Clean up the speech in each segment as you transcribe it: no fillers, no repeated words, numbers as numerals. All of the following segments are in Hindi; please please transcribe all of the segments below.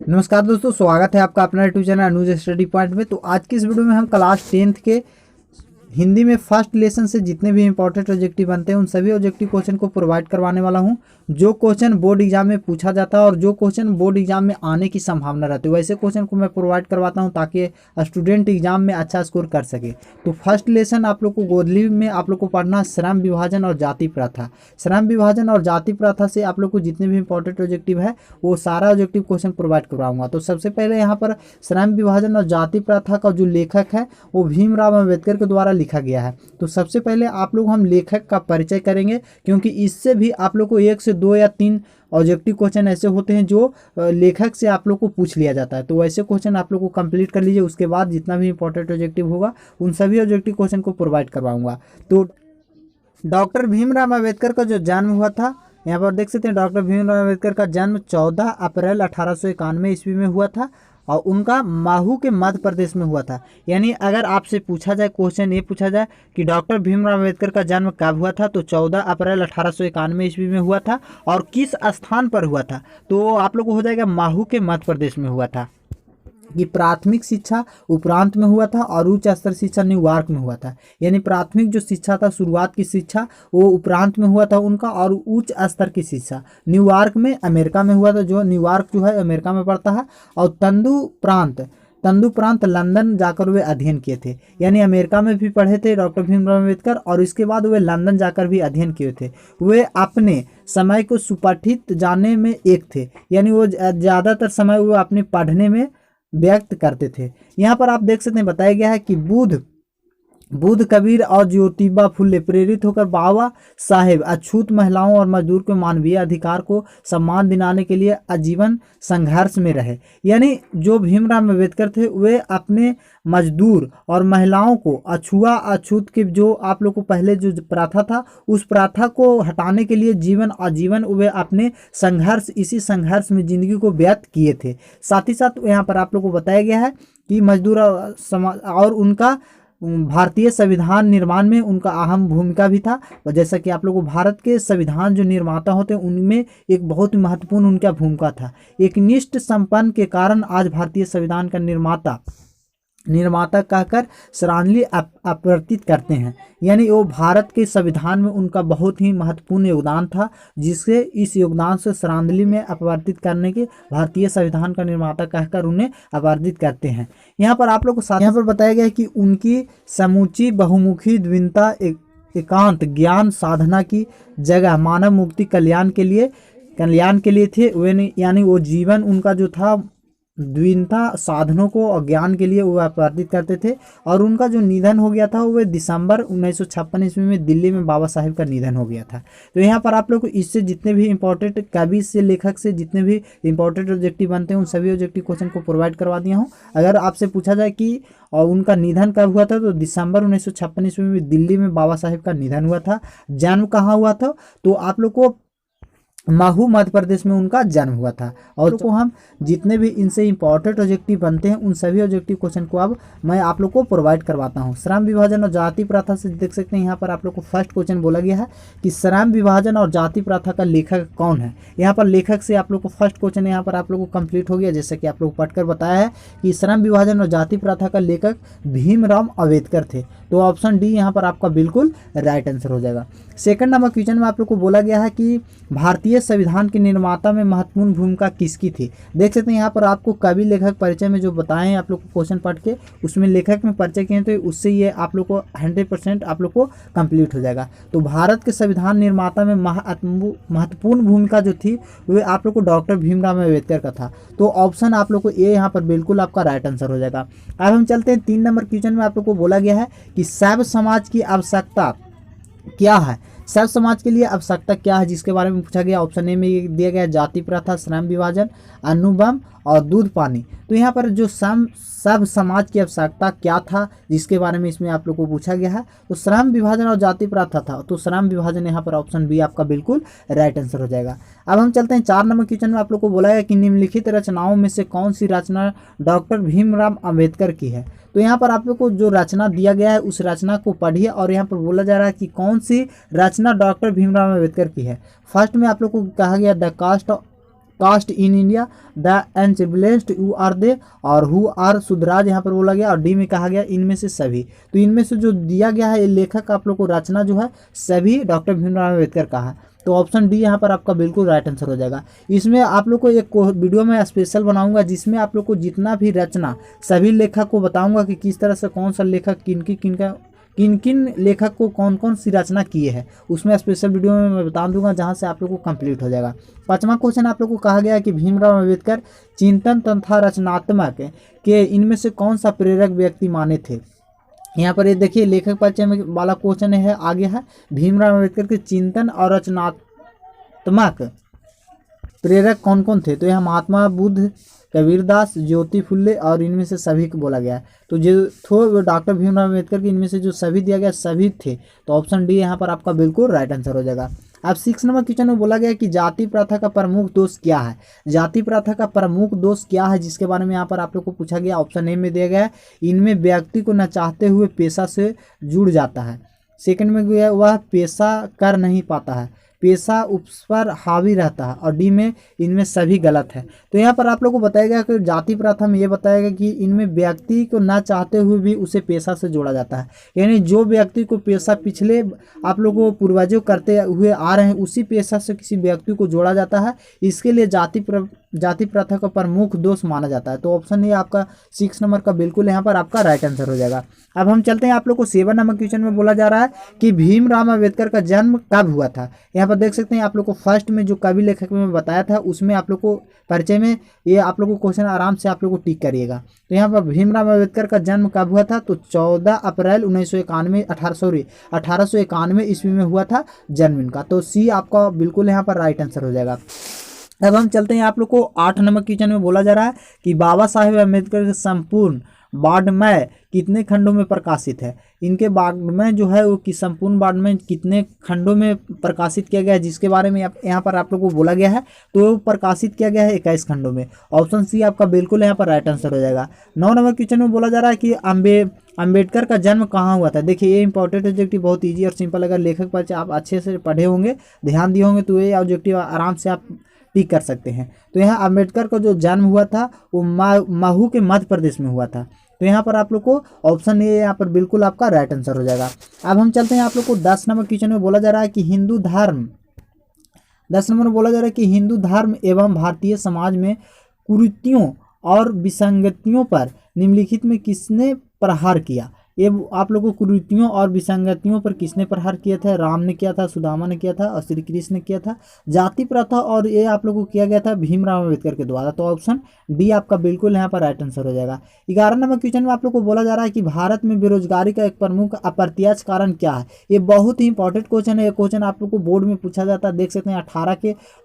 नमस्कार दोस्तों, स्वागत है आपका अपना यूट्यूब चैनल अनुज स्टडी पॉइंट में। तो आज की इस वीडियो में हम क्लास 10th के हिंदी में फर्स्ट लेसन से जितने भी इंपॉर्टेंट ऑब्जेक्टिव बनते हैं उन सभी ऑब्जेक्टिव क्वेश्चन को प्रोवाइड करवाने वाला हूं। जो क्वेश्चन बोर्ड एग्जाम में पूछा जाता है और जो क्वेश्चन बोर्ड एग्जाम में आने की संभावना रहती है वैसे क्वेश्चन को मैं प्रोवाइड करवाता हूं ताकि स्टूडेंट एग्जाम में अच्छा स्कोर कर सके। तो फर्स्ट लेसन आप लोग को गोदली में आप लोग को पढ़ना श्रम विभाजन और जाति प्रथा। श्रम विभाजन और जाति प्रथा से आप लोग को जितने भी इंपॉर्टेंट ऑब्जेक्टिव है वो सारा ऑब्जेक्टिव क्वेश्चन प्रोवाइड करवाऊंगा। तो सबसे पहले यहाँ पर श्रम विभाजन और जाति प्रथा का जो लेखक है वो भीमराव अम्बेडकर के द्वारा लिखा गया है। तो सबसे पहले आप लोग हम लेखक का परिचय करेंगे, क्योंकि इससे भी आप लोग को 1 से 2 या 3 ऑब्जेक्टिव क्वेश्चन ऐसे होते हैं जो लेखक से आप लोग को पूछ लिया जाता है। तो वैसे क्वेश्चन आप लोग को कंप्लीट कर लीजिए, उसके बाद जितना भी इंपॉर्टेंट ऑब्जेक्टिव होगा उन सभी ऑब्जेक्टिव क्वेश्चन को प्रोवाइड करवाऊंगा। तो डॉक्टर भीमराव अम्बेडकर का जो जन्म हुआ था, यहाँ पर देख सकते हैं डॉक्टर भीमराव अम्बेडकर का जन्म 14 अप्रैल 1891 ईस्वी में हुआ था और उनका महू के मध्य प्रदेश में हुआ था। यानी अगर आपसे पूछा जाए, क्वेश्चन ये पूछा जाए कि डॉक्टर भीमराव अम्बेडकर का जन्म कब हुआ था, तो 14 अप्रैल 1891 ईस्वी में हुआ था और किस स्थान पर हुआ था, तो आप लोग को हो जाएगा महू के मध्य प्रदेश में हुआ था। कि प्राथमिक शिक्षा उपरांत में हुआ था और उच्च स्तर शिक्षा न्यूयॉर्क में हुआ था। यानी प्राथमिक जो शिक्षा था, शुरुआत की शिक्षा वो उपरांत में हुआ था उनका, और उच्च स्तर की शिक्षा न्यूयॉर्क में अमेरिका में हुआ था, जो न्यूयॉर्क जो है अमेरिका में पड़ता है। और तंदुप्रांत लंदन जाकर वे अध्ययन किए थे। यानी अमेरिका में भी पढ़े थे डॉक्टर भीमराव अम्बेडकर और इसके बाद वे लंदन जाकर भी अध्ययन किए थे। वे अपने समय को सुपठित जानने में एक थे, यानी वो ज़्यादातर समय वो अपने पढ़ने में व्यक्त करते थे। यहाँ पर आप देख सकते हैं बताया गया है कि बुद्ध कबीर और ज्योतिबा फुले प्रेरित होकर बाबा साहेब अछूत महिलाओं और मजदूर के मानवीय अधिकार को सम्मान दिलाने के लिए आजीवन संघर्ष में रहे। यानी जो भीमराव अम्बेडकर थे वे अपने मजदूर और महिलाओं को अछूत के जो आप लोग को पहले जो प्रथा था उस प्रथा को हटाने के लिए आजीवन वे अपने इसी संघर्ष में जिंदगी को व्यक्त किए थे। साथ ही साथ यहाँ पर आप लोग को बताया गया है कि मजदूर और उनका भारतीय संविधान निर्माण में उनका अहम भूमिका भी था। और जैसा कि आप लोगों को भारत के संविधान जो निर्माता होते हैं उनमें एक बहुत महत्वपूर्ण उनका भूमिका था। एक निष्ठ संपन्न के कारण आज भारतीय संविधान का निर्माता कहकर श्रद्धांजलि अर्पित करते हैं। यानी वो भारत के संविधान में उनका बहुत ही महत्वपूर्ण योगदान था, जिससे इस योगदान से श्रद्धांजलि में अपवर्तित करने के भारतीय संविधान का निर्माता कहकर उन्हें अपवर्तित करते हैं। यहाँ पर आप लोग को साथ यहाँ पर बताया गया है कि उनकी समूची बहुमुखी द्विनता एकांत ज्ञान साधना की जगह मानव मुक्ति कल्याण के लिए थे। वे यानी वो जीवन उनका जो था द्विनता साधनों को और ज्ञान के लिए वो अपवर्तित करते थे। और उनका जो निधन हो गया था वो दिसंबर 1956 ईस्वी में दिल्ली में बाबा साहेब का निधन हो गया था। तो यहाँ पर आप लोग को इससे जितने भी इंपॉर्टेंट कवि से लेखक से जितने भी इंपॉर्टेंट ऑब्जेक्टिव बनते हैं उन सभी ऑब्जेक्टिव क्वेश्चन को प्रोवाइड करवा दिया हूँ। अगर आपसे पूछा जाए कि और उनका निधन कब हुआ था, तो दिसंबर 1956 ईस्वी में दिल्ली में बाबा साहेब का निधन हुआ था। जन्म कहाँ हुआ था, तो आप लोग को महू मध्य प्रदेश में उनका जन्म हुआ था। और को हम जितने भी इनसे इंपॉर्टेंट ऑब्जेक्टिव बनते हैं उन सभी ऑब्जेक्टिव क्वेश्चन को अब मैं आप लोग को प्रोवाइड करवाता हूं। श्रम विभाजन और जाति प्रथा से देख सकते हैं यहाँ पर आप लोग को फर्स्ट क्वेश्चन बोला गया है कि श्रम विभाजन और जाति प्रथा का लेखक कौन है। यहाँ पर लेखक से आप लोग को फर्स्ट क्वेश्चन यहाँ पर आप लोग को कंप्लीट हो गया, जैसे कि आप लोग पढ़कर बताया है कि श्रम विभाजन और जाति प्रथा का लेखक भीमराव अम्बेडकर थे। तो ऑप्शन डी यहाँ पर आपका बिल्कुल राइट आंसर हो जाएगा। सेकंड नंबर क्वेश्चन में आप लोग को बोला गया है कि भारतीय संविधान के निर्माता में महत्वपूर्ण भूमिका किसकी थी। देख सकते हैं यहाँ पर आपको कवि लेखक परिचय में जो बताए हैं आप लोग को क्वेश्चन पढ़ के उसमें लेखक में परिचय किए तो उससे ये आप लोग को 100% आप लोग को कंप्लीट हो जाएगा। तो भारत के संविधान निर्माता में महत्वपूर्ण भूमिका जो थी वो आप लोग को डॉक्टर भीमराव अम्बेडकर का था। तो ऑप्शन आप लोग को ए यहाँ पर बिल्कुल आपका राइट आंसर हो जाएगा। अब हम चलते हैं 3 नंबर क्वेश्चन में आप लोग को बोला गया है कि सर्व समाज की आवश्यकता क्या है। सर्व समाज के लिए आवश्यकता क्या है जिसके बारे में पूछा गया। ऑप्शन ए में ये दिया गया जाति प्रथा, श्रम विभाजन, अनुबंध और दूध पानी। तो यहाँ पर जो सब समाज की आवश्यकता क्या था जिसके बारे में इसमें आप लोग को पूछा गया है, तो श्रम विभाजन और जाति प्रथा था। तो श्रम विभाजन यहाँ पर ऑप्शन बी आपका बिल्कुल राइट आंसर हो जाएगा। अब हम चलते हैं 4 नंबर क्वेश्चन में आप लोग को बोला है कि निम्नलिखित रचनाओं में से कौन सी रचना डॉक्टर भीमराव अम्बेडकर की है। तो यहाँ पर आप लोग को जो रचना दिया गया है उस रचना को पढ़िए और यहाँ पर बोला जा रहा है कि कौन सी रचना डॉक्टर भीमराव अम्बेडकर की है। फर्स्ट में आप लोग को कहा गया the caste caste in India, the untouchables, you are they, और हु आर सुधराज यहाँ पर बोला गया, और डी में कहा गया इनमें से सभी। तो इनमें से जो दिया गया है ये लेखक आप लोग को रचना जो है सभी डॉक्टर भीमराव अम्बेडकर का है। तो ऑप्शन डी यहाँ पर आपका बिल्कुल राइट आंसर हो जाएगा। इसमें आप लोग को एक वीडियो में स्पेशल बनाऊंगा जिसमें आप लोग को जितना भी रचना सभी लेखक को बताऊंगा कि किस तरह से कौन सा लेखक किन किन लेखक को कौन कौन सी रचना किए हैं, उसमें स्पेशल वीडियो में मैं बता दूंगा जहां से आप लोग को कंप्लीट हो जाएगा। 5वां क्वेश्चन आप लोग को कहा गया है कि भीमराव अम्बेडकर चिंतन तथा रचनात्मक के इनमें से कौन सा प्रेरक व्यक्ति माने थे। यहाँ पर ये देखिए लेखक परिचय में वाला क्वेश्चन है, आगे है भीमराव अम्बेडकर के चिंतन और रचनात्मक प्रेरक कौन कौन थे। तो यहाँ महात्मा बुद्ध, कबीरदास, ज्योति फुल्ले और इनमें से सभी को बोला गया है। तो जो थो डॉक्टर भीमराव अम्बेडकर के इनमें से जो सभी दिया गया सभी थे। तो ऑप्शन डी यहाँ पर आपका बिल्कुल राइट आंसर हो जाएगा। अब 6 नंबर क्वेश्चन में बोला गया कि जाति प्रथा का प्रमुख दोष क्या है। जाति प्रथा का प्रमुख दोष क्या है जिसके बारे में यहाँ पर आप लोग को पूछा गया। ऑप्शन ए में दिया गया है इनमें व्यक्ति को न चाहते हुए पेशा से जुड़ जाता है। सेकंड में गया वह पेशा कर नहीं पाता है, पेशा उस पर हावी रहता है, और डी में इनमें सभी गलत है। तो यहाँ पर आप लोग को बताया गया कि जाति प्रथा में ये बताया गया कि इनमें व्यक्ति को ना चाहते हुए भी उसे पेशा से जोड़ा जाता है, यानी जो व्यक्ति को पेशा पिछले आप लोग को पूर्वजों करते हुए आ रहे हैं उसी पेशा से किसी व्यक्ति को जोड़ा जाता है, इसके लिए जाति प्रथा का प्रमुख दोष माना जाता है। तो ऑप्शन ए आपका 6 नंबर का बिल्कुल यहाँ पर आपका राइट आंसर हो जाएगा। अब हम चलते हैं आप लोग को 7 नंबर क्वेश्चन में बोला जा रहा है कि भीमराव अम्बेडकर का जन्म कब हुआ था। यहाँ पर देख सकते हैं आप लोग को फर्स्ट में जो कवि लेखक में बताया था उसमें आप लोग को परिचय में ये आप लोग को क्वेश्चन आराम से आप लोग को टिक करिएगा। तो यहाँ पर भीमराव अम्बेडकर का जन्म कब हुआ था, तो 14 अप्रैल 1891 ईस्वी में हुआ था जन्म इनका। तो सी आपका बिल्कुल यहाँ पर राइट आंसर हो जाएगा। अब हम चलते हैं आप लोग को 8 नंबर क्वेश्चन में बोला जा रहा है कि बाबा साहेब अम्बेडकर के संपूर्ण वाङ्मय कितने खंडों में प्रकाशित है। इनके वाङ्मय जो है वो कि संपूर्ण वाङ्मय कितने खंडों में प्रकाशित किया गया है जिसके बारे में यहाँ पर आप लोग को बोला गया है। तो वो प्रकाशित किया गया है 21 खंडों में। ऑप्शन सी आपका बिल्कुल यहाँ पर राइट आंसर हो जाएगा। 9 नंबर क्वेश्चन में बोला जा रहा है कि अम्बेडकर का जन्म कहाँ हुआ था। देखिए ये इंपॉर्टेंट ऑब्जेक्टिव बहुत ईजी और सिंपल, अगर लेखक परिचय आप अच्छे से पढ़े होंगे ध्यान दिए होंगे तो ये ऑब्जेक्टिव आराम से आप टिक कर सकते हैं। तो यहाँ अम्बेडकर का जो जन्म हुआ था वो महू के मध्य प्रदेश में हुआ था। तो यहाँ पर आप लोग को ऑप्शन ए यहाँ पर बिल्कुल आपका राइट आंसर हो जाएगा। अब हम चलते हैं आप लोग को 10 नंबर क्वेश्चन में बोला जा रहा है कि हिंदू धर्म 10 नंबर में बोला जा रहा है कि हिंदू धर्म एवं भारतीय समाज में कुरीतियों और विसंगतियों पर निम्नलिखित में किसने प्रहार किया। ये आप लोगों को कुरीतियों और विसंगतियों पर किसने प्रहार किया था। राम ने किया था, सुदामा ने किया था और श्री कृष्ण ने किया था। जाति प्रथा और ये आप लोगों को किया गया था भीमराव अम्बेडकर के द्वारा। तो ऑप्शन डी आपका बिल्कुल यहाँ पर राइट आंसर हो जाएगा। 11 नंबर क्वेश्चन में आप लोग को बोला जा रहा है कि भारत में बेरोजगारी का एक प्रमुख अप्रत्यक्ष कारण क्या है। ये बहुत ही इंपॉर्टेंट क्वेश्चन है। ये क्वेश्चन आप लोग को बोर्ड में पूछा जाता है। देख सकते हैं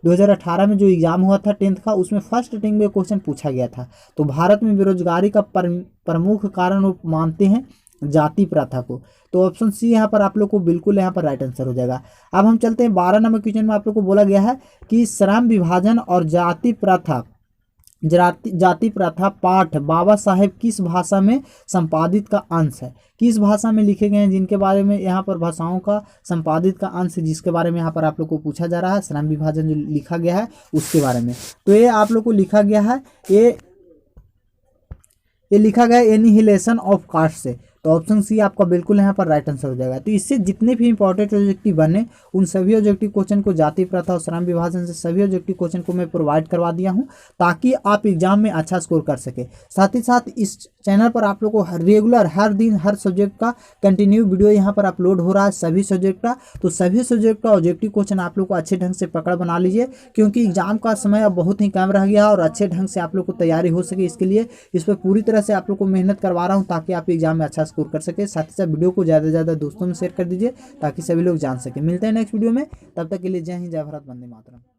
2018 में जो एग्जाम हुआ था 10th का, उसमें फर्स्ट अटेम्प्ट में क्वेश्चन पूछा गया था। तो भारत में बेरोजगारी का प्रमुख कारण वो मानते हैं जाति प्रथा को। तो ऑप्शन सी यहाँ पर आप लोग को बिल्कुल यहाँ पर राइट आंसर हो जाएगा। अब हम चलते हैं 12 नंबर क्वेश्चन में आप लोग को बोला गया है कि श्रम विभाजन और जाति प्रथा पाठ बाबा साहेब किस भाषा में संपादित का अंश है। किस भाषा में लिखे गए हैं जिनके बारे में यहाँ पर भाषाओं का संपादित का अंश जिसके बारे में यहाँ पर आप लोग को पूछा जा रहा है। श्रम विभाजन जो लिखा गया है उसके बारे में। तो ये आप लोग को लिखा गया है ये लिखा गया एनिहिलेशन ऑफ कास्ट से। तो ऑप्शन सी आपका बिल्कुल यहाँ पर राइट आंसर हो जाएगा। तो इससे जितने भी इंपॉर्टेंट ऑब्जेक्टिव बने उन सभी ऑब्जेक्टिव क्वेश्चन को जाति प्रथा और श्रम विभाजन से सभी ऑब्जेक्टिव क्वेश्चन को मैं प्रोवाइड करवा दिया हूँ ताकि आप एग्जाम में अच्छा स्कोर कर सके। साथ ही साथ इस चैनल पर आप लोग को रेगुलर हर दिन हर सब्जेक्ट का कंटिन्यू वीडियो यहाँ पर अपलोड हो रहा है सभी सब्जेक्ट का। तो सभी सब्जेक्ट का ऑब्जेक्टिव क्वेश्चन आप लोग को अच्छे ढंग से पकड़ बना लीजिए क्योंकि एग्जाम का समय अब बहुत ही कम रह गया और अच्छे ढंग से आप लोग को तैयारी हो सके। इसके लिए इस पर पूरी तरह से आप लोग को मेहनत करवा रहा हूँ ताकि आप एग्जाम में अच्छा स्कोर कर सके। साथ ही साथ वीडियो को ज़्यादा से ज़्यादा दोस्तों में शेयर कर दीजिए ताकि सभी लोग जान सके। मिलते हैं नेक्स्ट वीडियो में, तब तक के लिए जय हिंद, जय भारत, वंदे मातरम।